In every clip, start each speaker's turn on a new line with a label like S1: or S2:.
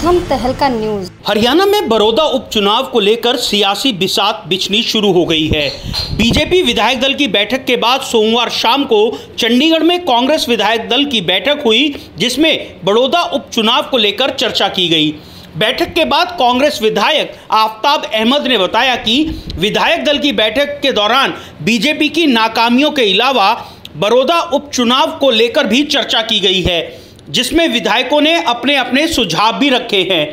S1: प्रथम तहलका न्यूज।
S2: हरियाणा में बड़ौदा उपचुनाव को लेकर सियासी बिसात बिछनी शुरू हो गई है। बीजेपी विधायक दल की बैठक के बाद सोमवार शाम को चंडीगढ़ में कांग्रेस विधायक दल की बैठक हुई, जिसमें बड़ौदा उपचुनाव को लेकर चर्चा की गई। बैठक के बाद कांग्रेस विधायक आफ्ताब अहमद ने बताया कि विधायक दल की बैठक के दौरान बीजेपी की नाकामियों के अलावा बड़ौदा उपचुनाव को लेकर भी चर्चा की गई है, जिसमें विधायकों ने अपने अपने सुझाव भी रखे हैं।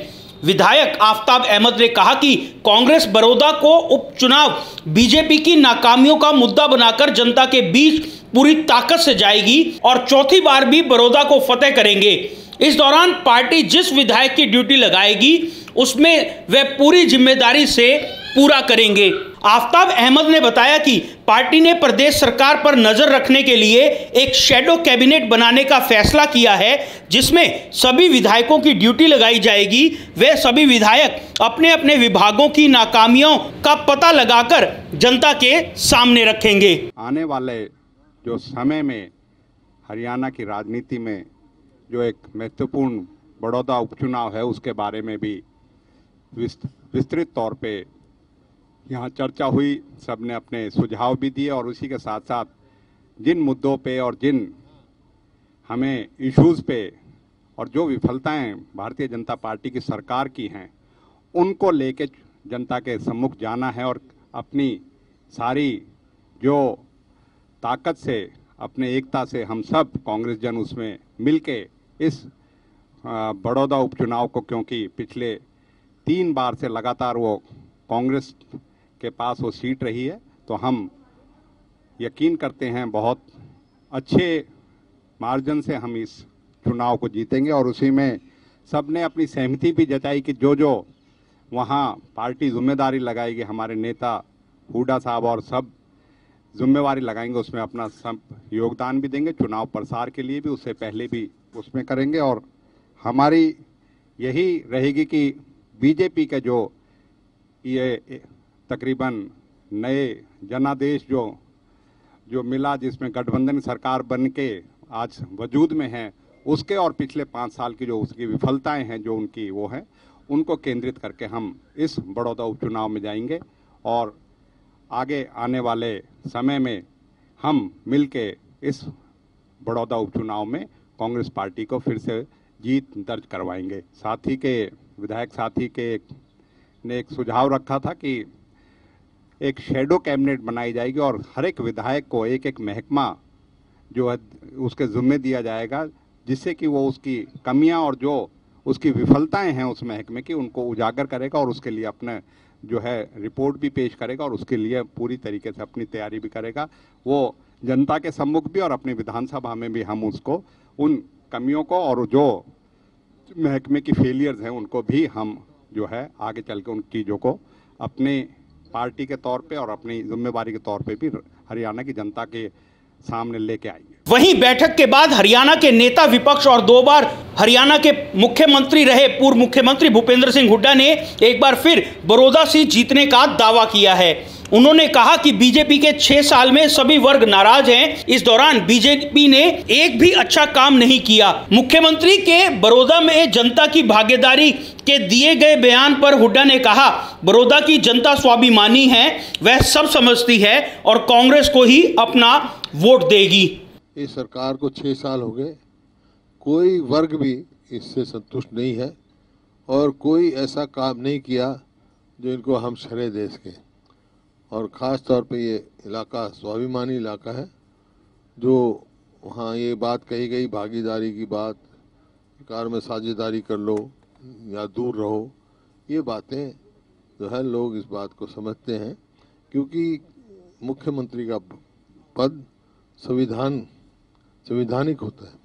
S2: विधायक आफ्ताब अहमद ने कहा कि कांग्रेस बड़ौदा को उपचुनाव बीजेपी की नाकामियों का मुद्दा बनाकर जनता के बीच पूरी ताकत से जाएगी और चौथी बार भी बड़ौदा को फतेह करेंगे। इस दौरान पार्टी जिस विधायक की ड्यूटी लगाएगी उसमें वे पूरी जिम्मेदारी से पूरा करेंगे। आफ्ताब अहमद ने बताया कि पार्टी ने प्रदेश सरकार पर नजर रखने के लिए एक शैडो कैबिनेट बनाने का फैसला किया है, जिसमें सभी विधायकों की ड्यूटी लगाई जाएगी। वे सभी विधायक अपने अपने विभागों की नाकामियों का पता लगाकर जनता के सामने रखेंगे।
S3: आने वाले जो समय में हरियाणा की राजनीति में जो एक महत्वपूर्ण बड़ौदा उपचुनाव है, उसके बारे में भी विस्तृत तौर पे यहाँ चर्चा हुई। सबने अपने सुझाव भी दिए और उसी के साथ साथ जिन मुद्दों पे और जिन हमें इश्यूज़ पे और जो विफलताएं भारतीय जनता पार्टी की सरकार की हैं, उनको लेके जनता के सम्मुख जाना है और अपनी सारी जो ताकत से, अपने एकता से हम सब कांग्रेस जन उसमें मिलके इस बड़ौदा उपचुनाव को, क्योंकि पिछले 3 बार से लगातार वो कांग्रेस के पास वो सीट रही है, तो हम यकीन करते हैं बहुत अच्छे मार्जिन से हम इस चुनाव को जीतेंगे। और उसी में सबने अपनी सहमति भी जताई कि जो जो वहाँ पार्टी जिम्मेदारी लगाएगी, हमारे नेता हुड्डा साहब और सब जिम्मेवारी लगाएंगे, उसमें अपना सब योगदान भी देंगे। चुनाव प्रसार के लिए भी उससे पहले भी उसमें करेंगे। और हमारी यही रहेगी कि बीजेपी के जो ये तकरीबन नए जनादेश जो मिला, जिसमें गठबंधन सरकार बन के आज वजूद में है, उसके और पिछले 5 साल की जो उसकी विफलताएं हैं, जो उनकी वो है, उनको केंद्रित करके हम इस बड़ौदा उपचुनाव में जाएंगे। और आगे आने वाले समय में हम मिलके इस बड़ौदा उपचुनाव में कांग्रेस पार्टी को फिर से जीत दर्ज करवाएंगे। साथी के विधायक साथी के ने एक सुझाव रखा था कि एक शैडो कैबिनेट बनाई जाएगी और हर एक विधायक को एक एक महकमा जो है उसके जिम्मे दिया जाएगा, जिससे कि वो उसकी कमियां और जो उसकी विफलताएं हैं उस महकमे की, उनको उजागर करेगा और उसके लिए अपने जो है रिपोर्ट भी पेश करेगा और उसके लिए पूरी तरीके से अपनी तैयारी भी करेगा। वो जनता के सम्मुख भी और अपनी विधानसभा में भी हम उसको उन कमियों को और जो महकमे की फेलियर्स हैं उनको भी हम जो है आगे चल के उन चीज़ों को अपने पार्टी के तौर पे और अपनी जिम्मेवारी के तौर पे भी हरियाणा की जनता के सामने लेके आएंगे।
S2: वहीं बैठक के बाद हरियाणा के नेता विपक्ष और 2 बार हरियाणा के मुख्यमंत्री रहे पूर्व मुख्यमंत्री भूपेंद्र सिंह हुड्डा ने एक बार फिर बड़ौदा सीट जीतने का दावा किया है। उन्होंने कहा कि बीजेपी के 6 साल में सभी वर्ग नाराज हैं। इस दौरान बीजेपी ने एक भी अच्छा काम नहीं किया। मुख्यमंत्री के बड़ौदा में जनता की भागीदारी के दिए गए बयान पर हुड्डा ने कहा, बड़ौदा की जनता स्वाभिमानी है, वह सब समझती है और कांग्रेस को ही अपना वोट देगी।
S4: इस सरकार को 6 साल हो गए, कोई वर्ग भी इससे संतुष्ट नहीं है और कोई ऐसा काम नहीं किया जो इनको हम शरे दे सके। और ख़ास तौर पे ये इलाका स्वाभिमानी इलाका है, जो वहाँ ये बात कही गई भागीदारी की बात, कार में साझेदारी कर लो या दूर रहो, ये बातें जो है लोग इस बात को समझते हैं, क्योंकि मुख्यमंत्री का पद संविधानिक होता है।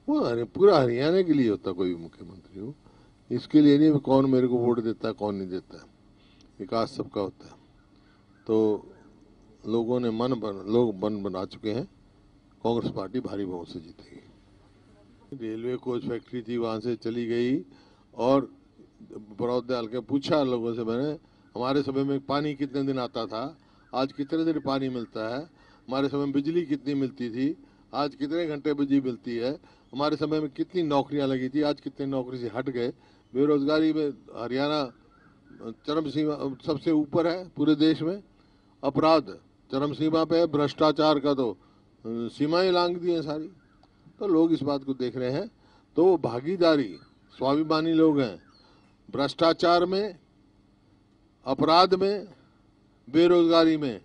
S4: वो पूरा हरियाणा के लिए होता, कोई भी मुख्यमंत्री हो, इसके लिए नहीं कौन मेरे को वोट देता है कौन नहीं देता है, विकास सबका होता है। तो लोगों ने लोग मन बना चुके हैं, कांग्रेस पार्टी भारी बहुमत से जीतेगी। रेलवे कोच फैक्ट्री थी, वहाँ से चली गई और बड़ौदा के पूछा लोगों से मैंने, हमारे समय में पानी कितने दिन आता था, आज कितने दिन पानी मिलता है, हमारे समय में बिजली कितनी मिलती थी, आज कितने घंटे बिजली मिलती है, हमारे समय में कितनी नौकरियां लगी थी, आज कितने नौकरी से हट गए। बेरोजगारी में हरियाणा चरम सीमा सबसे ऊपर है पूरे देश में। अपराध चरम सीमा पे है। भ्रष्टाचार का तो सीमाएं लांघ दी हैं सारी। तो लोग इस बात को देख रहे हैं। तो भागीदारी, स्वाभिमानी लोग हैं, भ्रष्टाचार में, अपराध में, बेरोजगारी में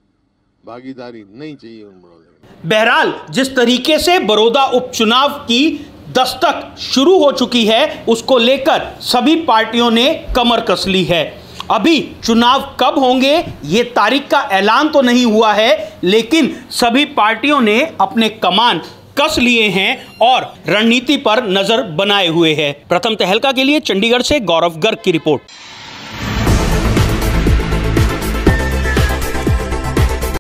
S4: भागीदारी नहीं चाहिए उन लोगों में।
S2: बहरहाल जिस तरीके से बड़ौदा उपचुनाव की दस्तक शुरू हो चुकी है, उसको लेकर सभी पार्टियों ने कमर कस ली है। अभी चुनाव कब होंगे ये तारीख का ऐलान तो नहीं हुआ है, लेकिन सभी पार्टियों ने अपने कमान कस लिए हैं और रणनीति पर नजर बनाए हुए हैं। प्रथम तहलका के लिए चंडीगढ़ से गौरव गर्ग की रिपोर्ट।